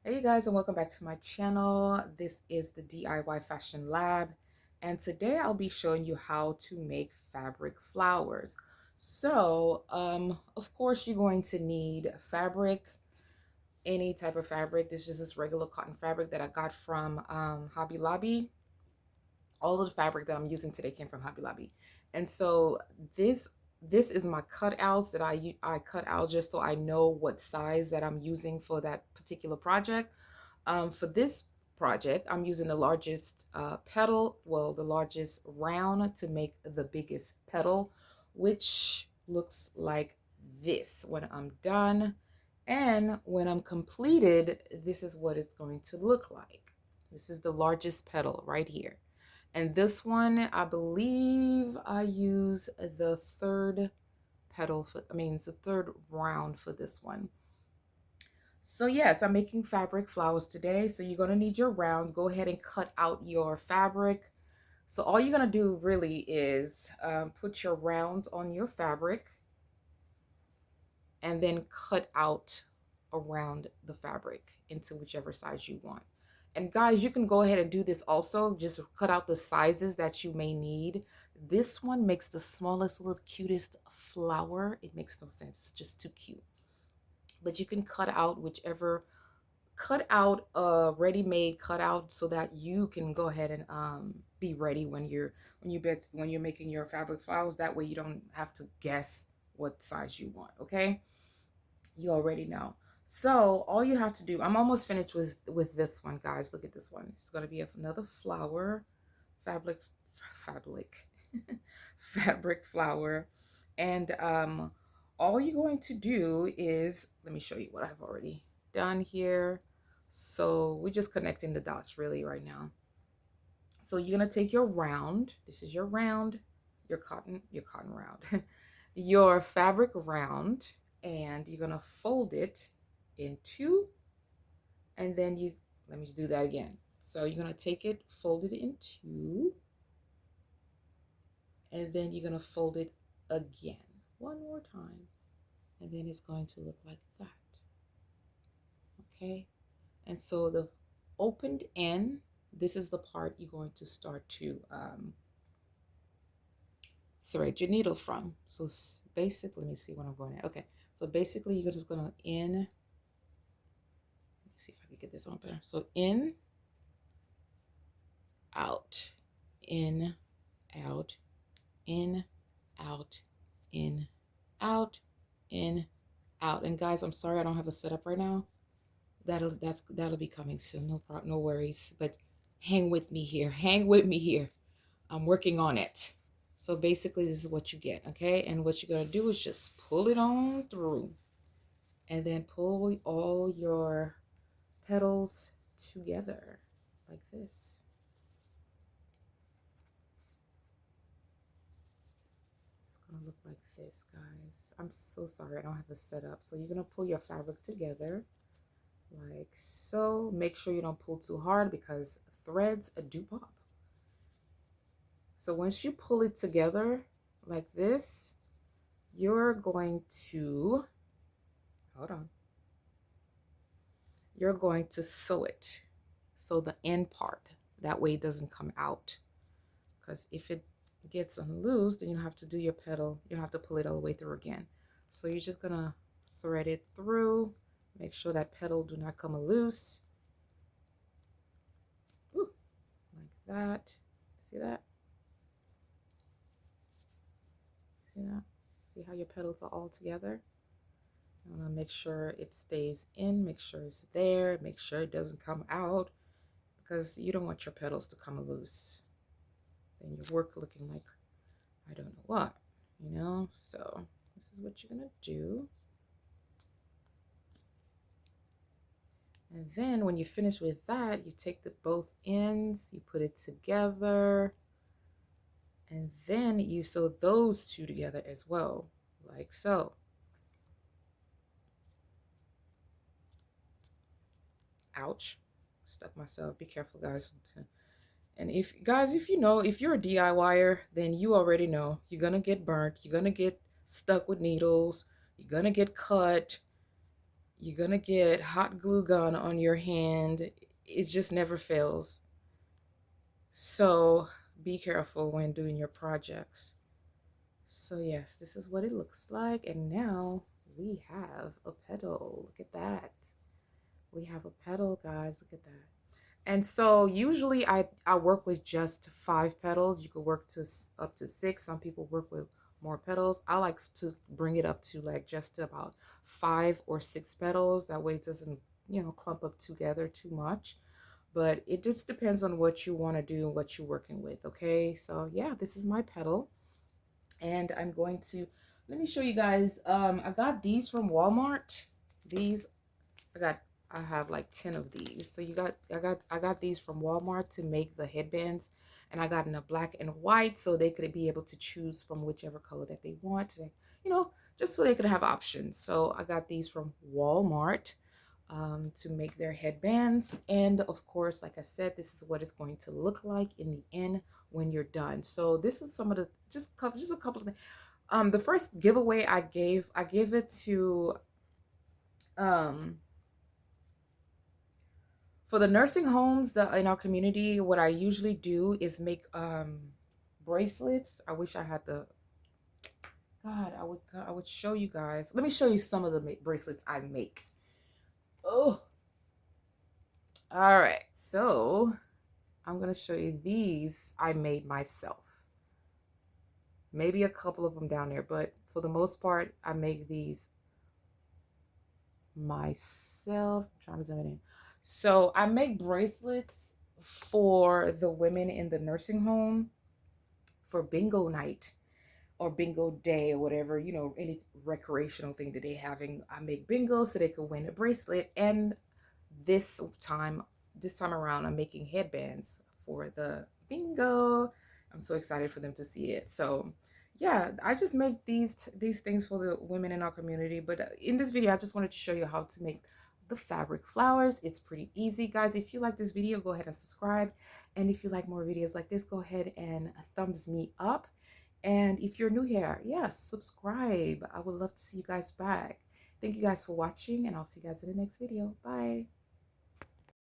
Hey you guys, and welcome back to my channel. This is the DIY Fashion Lab, and today I'll be showing you how to make fabric flowers. Of course you're going to need fabric, any type of fabric. This is just this regular cotton fabric that I got from Hobby Lobby. All of the fabric that I'm using today came from Hobby Lobby. And so this this is my cutouts that I cut out just so I know what size that I'm using for that particular project. For this project, I'm using the largest petal, well, the largest round to make the biggest petal, which looks like this when I'm done. And when I'm completed, this is what it's going to look like. This is the largest petal right here. And this one, I believe I use the third petal for, I mean, it's the third round for this one. So yes, I'm making fabric flowers today. So you're gonna need your rounds. Go ahead and cut out your fabric. So all you're gonna do really is put your rounds on your fabric and then cut out around the fabric into whichever size you want. And guys, you can go ahead and do this also. Just cut out the sizes that you may need. This one makes the smallest, little cutest flower. It makes no sense. It's just too cute. But you can cut out whichever, cut out a ready-made cutout so that you can go ahead and be ready when you're making your fabric flowers. That way you don't have to guess what size you want. Okay, you already know. So all you have to do, I'm almost finished with this one, guys. Look at this one. It's going to be another flower, fabric fabric fabric flower. And all you're going to do is, let me show you what I've already done here. So we're just connecting the dots really right now. So you're going to take your round. This is your round, your cotton round, your fabric round, and you're going to fold it in two. And then let me do that again. So you're going to take it, fold it in two, and then you're going to fold it again one more time, and then it's going to look like that. Okay, and so the opened end, this is the part you're going to start to thread your needle from. So basically, let me see what I'm going at. Okay, so basically you're just going to in, let me see if I can get this on better. So in, out, in, out, in, out, in, out, in, out. And guys, I'm sorry I don't have a setup right now. That'll be coming soon. No worries. But hang with me here. Hang with me here. I'm working on it. So basically, this is what you get, okay? And what you're gonna do is just pull it on through, and then pull all your petals together like this. It's gonna look like this, guys. I'm so sorry I don't have a setup. So you're gonna pull your fabric together like so. Make sure you don't pull too hard because threads do pop. So once you pull it together like this, you're going to, hold on, you're going to sew it. So the end part, that way it doesn't come out. Because if it gets unloosed, then you have to do your petal, you have to pull it all the way through again. So you're just gonna thread it through, make sure that petal do not come loose. Ooh, like that. See that? See that? See how your petals are all together? I want to make sure it stays in, make sure it's there, make sure it doesn't come out because you don't want your petals to come loose. Then your work looking like I don't know what, you know? So this is what you're going to do. And then when you finish with that, you take the both ends, you put it together, and then you sew those two together as well, like so. Ouch, stuck myself. Be careful, guys. And if guys, if you know, if you're a DIYer, then you already know you're gonna get burnt, you're gonna get stuck with needles, you're gonna get cut, You're gonna get hot glue gun on your hand. It just never fails. So be careful when doing your projects. So yes, this is what it looks like. And now we have a petal. Look at that. We have a petal, guys. Look at that. And so usually I work with just 5 petals. You could work to up to 6. Some people work with more petals. I like to bring it up to like just about 5 or 6 petals. That way it doesn't, clump up together too much. But it just depends on what you want to do and what you're working with. Okay, so yeah, this is my petal, and I'm going to let me show you guys. I got these from Walmart. These I got I have like 10 of these. So I got these from Walmart to make the headbands, and I got in a black and white so they could be able to choose from whichever color that they want. You know, just so they could have options. So I got these from Walmart to make their headbands. And of course, like I said, this is what it's going to look like in the end when you're done. So this is some of the just a couple of things. The first giveaway I gave it to um for the nursing homes that in our community. What I usually do is make bracelets. I wish I had the God. I would show you guys. Let me show you some of the bracelets I make. Oh, all right. So I'm gonna show you these I made myself. Maybe a couple of them down there, but for the most part, I make these myself. I'm trying to zoom it in. So I make bracelets for the women in the nursing home for bingo night or bingo day or whatever, any recreational thing that they having. I make bingo so they could win a bracelet. And this time, this time around, I'm making headbands for the bingo. I'm so excited for them to see it. So yeah, I just make these things for the women in our community. But in this video, I just wanted to show you how to make the fabric flowers. It's pretty easy, guys. If you like this video, go ahead and subscribe. And if you like more videos like this, go ahead and thumbs me up. And if you're new here, yes, subscribe. I would love to see you guys back. Thank you guys for watching, and I'll see you guys in the next video. Bye.